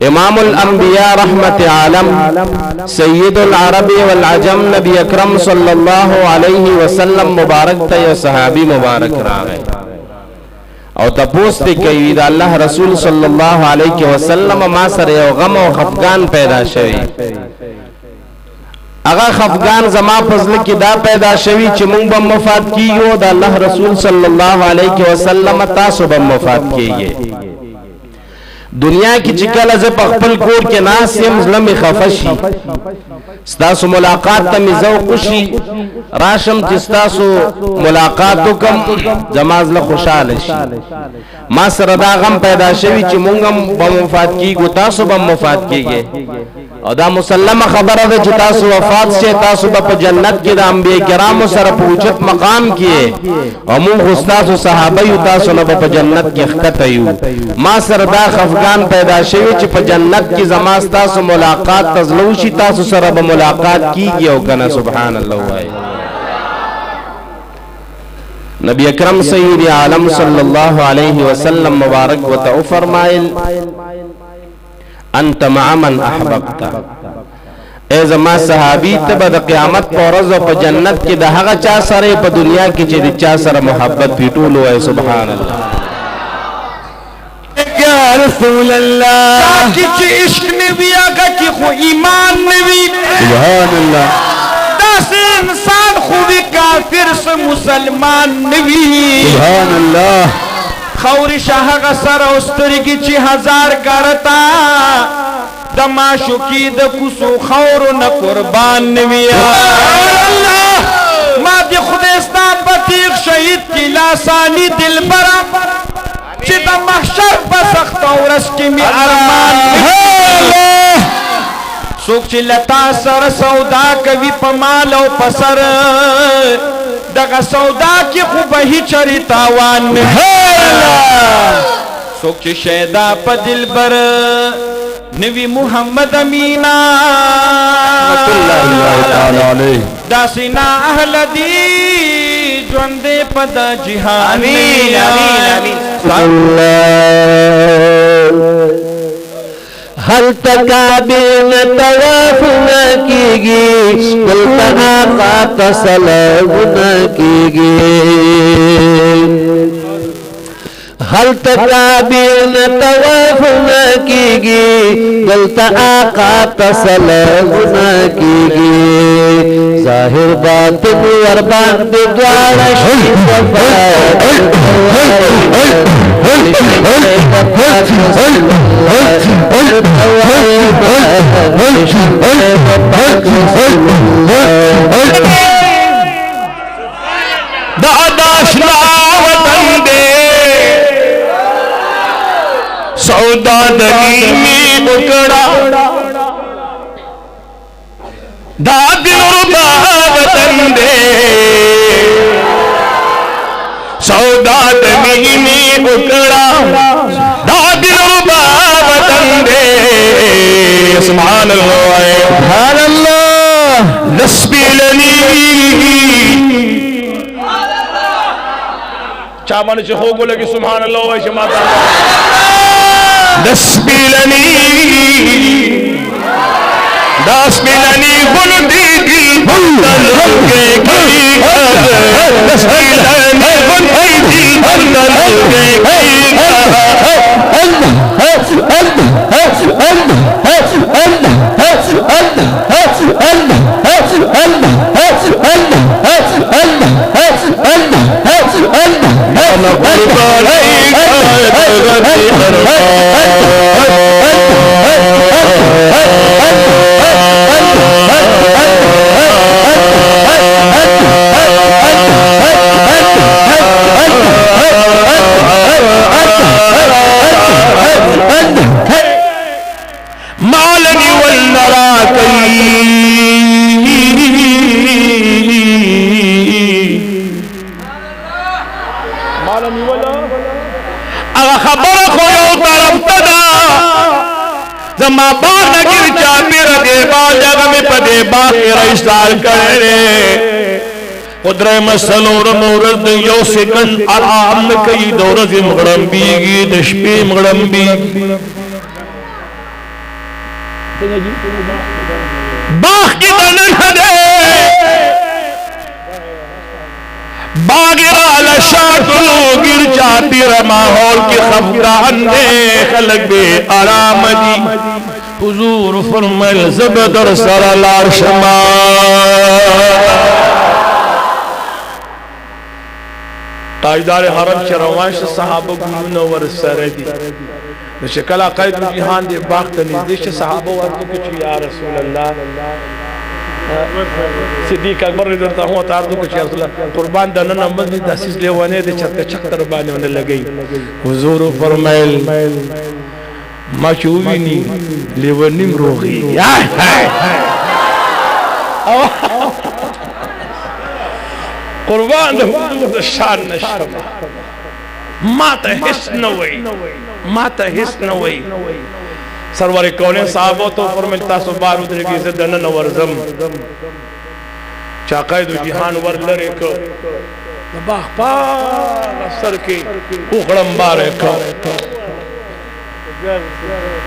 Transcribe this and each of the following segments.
امام الانبیاء رحمت عالم سید العرب والعجم نبی اکرم صلی اللہ علیہ وسلم مبارک تا یو صحابی مبارک راغے او تپوستی کئی دا اللہ رسول صلی اللہ علیہ وسلم ما سر یو غم و خفگان پیدا شوی اغا خفگان زما فضل کی دا پیدا شوی چی مونگ بم مفاد کیگو دا اللہ رسول صلی اللہ علیہ وسلم تاسو بم مفاد کیگے دنیا کی چکل از پخپل کور کے ناسیم زلم خفشی ستاسو ملاقات تمی ذوقشی راشم چستاسو ملاقاتو کم جماز لخوشالشی ما سردا غم پیدا شوی چی مونگم بمفاد کی گو تاسو بمفاد کی گے او دا مسلم خبر ہے چی تاسو وفات سے تاسو با جنت کی دا انبیاء کرامو سر پوچت مقام کیے او مون خستاسو صحابیو تاسو نبا جنت کی اختتیو ما سردا خفگان پیدا شوی چی پا جنت کی زماز تاسو ملاقات تزلوشی تاسو سر با ملاقات کی گیا کنا سبحان اللہ ہے نبی اکرم سید عالم صلی اللہ علیہ وسلم مبارک و تعو فرمائل انت مع من احببتا اے زما صحابی تبا دا قیامت پا رضا پا جنت کی دا حقا چا سرے پا دنیا کی چی دی چا سر محبت پیٹولو ہے سبحان اللہ یا رسول اللہ تاکی چی عشق نبی آگا کی خو ایمان نبی سبحان اللہ داس انسان خوبی کافر سے مسلمان نبی سبحان اللہ خوری شاہ غصر استری کی چی ہزار کرتا دما شکی دا کسو خور نا قربان نویا ما دی خودستان بطیق شہید کی لاسانی دل برا چی دا محشر بسخت ورس کی می ارمان سوک چی لتا سر سودا کوی پمال و پسر دغا سودا کی خوبہی چری تاوان سوک چی شیدہ پا دل بر نبی محمد امینا داسینا اہل دی جوندے پدا جہان ہل تکابین طواف نہ کیگی بلتا آقا تسلام نہ کیگی ہل تکابین طواف نہ کیگی بلتا آقا تسلام نہ کیگی ظاہر باطن وربان دی دوارا شیف داداشنا وطن دے سودا دلی میں اکڑا داد ربا وطن دے سودا دلی میں اکڑا داد ربا وطن دے سبحان اللہ سبحان اللہ نسبی لنی چاہمانے چھے ہو گو لگی سبحان اللہ ویشے ماتا نسبی لنی نسبی لنی بندی دی بندل کے کی نسبی لنی بندی دی بندل کے مالنی والنراکی اگر خبر خویو طرف تدا زما باغ نگر چاپیر دے باغ جگہ میں پدے باغ رئیسار کرے قدر مسلور مورد یو سکن آرام کئی دورت مغرم بیگی دشپی مغرم بیگی باغ کی دنن دے باغ را لشاتو گر چاہتی را ماحول کی خفقان دے خلق بے آرام دی حضور فرمائل زبدر سرالار شما تاجدار حرم چه روانش صحابه گلون ور سردی نشکل قید جهان دی باغ تنیزش صحابه ورطو کچی یا رسول اللہ صدیق اکبر رضی اللہ عنہ تاردو کچی یا رسول اللہ قربان دا نن مزنی دا سیز لیوانے دے چرک چکتر بانے انہیں لگئی حضور فرمائل ما چووینی لیونیم روغی قربان دا حضور دا شان نشما ما تا حس نوئی ما تا حس نوئی سرور کونین صحابو تو فرملتا سو بارو درگی زدن ورزم چا قید و جہان ور لرے کو باغ پار سر کے اخڑم بارے کو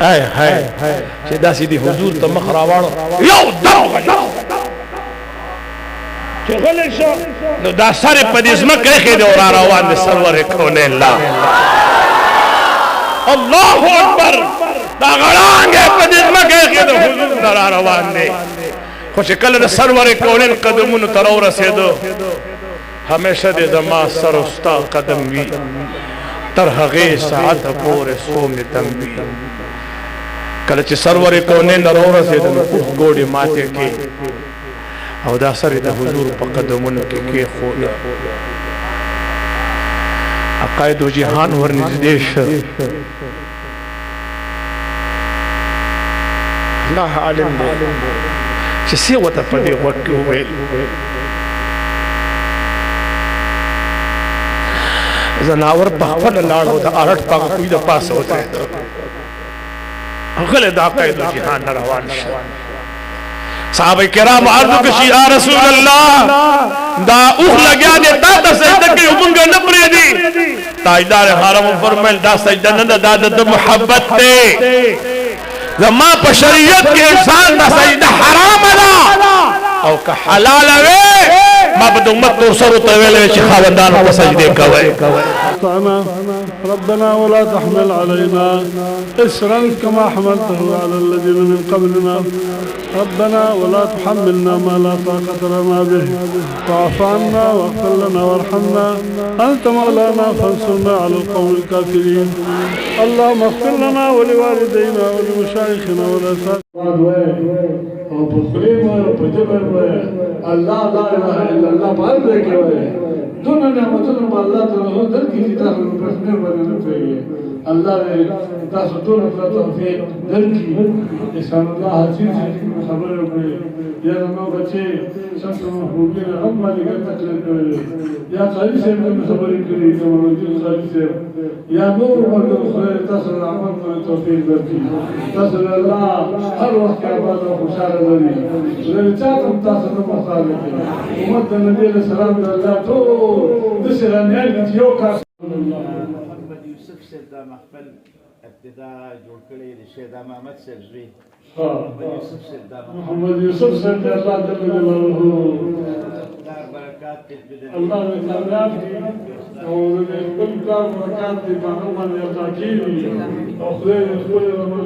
آئے ہائے چه داسی دی حضور تا مخراوانو یو دو غلو چه غلق شو نو دا سر پدیزمک ایخی دی اور آروان دی سرور کونین لا اللہ اکبر دا غلانگے پدیزمک ایخی دی حضور در آروان دی خوش کل دا سرور کونین قدمون ترو رسیدو ہمیشہ دے زمان سر استا قدم وی ترحقی ساعت پور سوم تنبی کلچ سرور کونین رو رسیدن اوخ گوڑی ماتے کی او دا سر دا حضور پا قدمون کی خود عقائد و جہان ورنزدیش اللہ عالم دے چسی وطا پدی وقت ہوئے زناور پاپل لارو دا آرٹ پاک کوئی دا پاس ہوتا ہے غلط عقائد و جہان روان شد صحابہ کرام عرض کشی یا رسول اللہ دا اوخ لگیا دے تا سجدہ کے امنگا نپری دی تاجدار حرم فرمیل دا سجدہ ندا دا دا محبت تے زمان پا شریعت کے انسان دا سجدہ حرام دا او کا حلال وے ما بد امت تو سر طویل چ خاوندان کو سجدے کوي ربنا ولا تحمل علينا إسرا كما حملته على الذين من قبلنا ربنا ولا تحملنا ما لا طاقة لنا به واعف عنا واغفر لنا وارحمنا أنت مولانا فانصرنا على القوم الكافرين اللهم اغفر لنا ولوالدينا ولمشايخنا والأساتذة اور بخریم اور پجبر ہوئے اللہ لا الہ الا اللہ پار دے کے ہوئے دونوں نعمتوں میں اللہ تعالیٰ در کی جتا ہم پرسنر بنانا چاہیے اللہ نے تاسطور اپنا توفیق در کی احسان اللہ حسین سے خبر ہوئے یا نمو بچے شمس محبوبی نے ہم والی گھر تکلیف کرے یا قاضی صاحب نے خبری کری کمالدین قاضی صاحب یا نور مردم خیر تصل عمل میں توفیق در کی تصل اللہ ہر وقت کے بعد خوشحال دری لچاتم تصل مصالح کی امت نبی علیہ السلام در اللہ تو دسرانیان کتیو کا محمد یوسف صاحب دا محفل ابتدا جوړ کړی د شهید محمد صاحب زوی محمد یوسف صاحب دا اللہ جل جلالہ دار برکات دې اللہ نے کامیاب کی اور کل کار برکات دې باندې عطا کړي او خدای خپل رحمت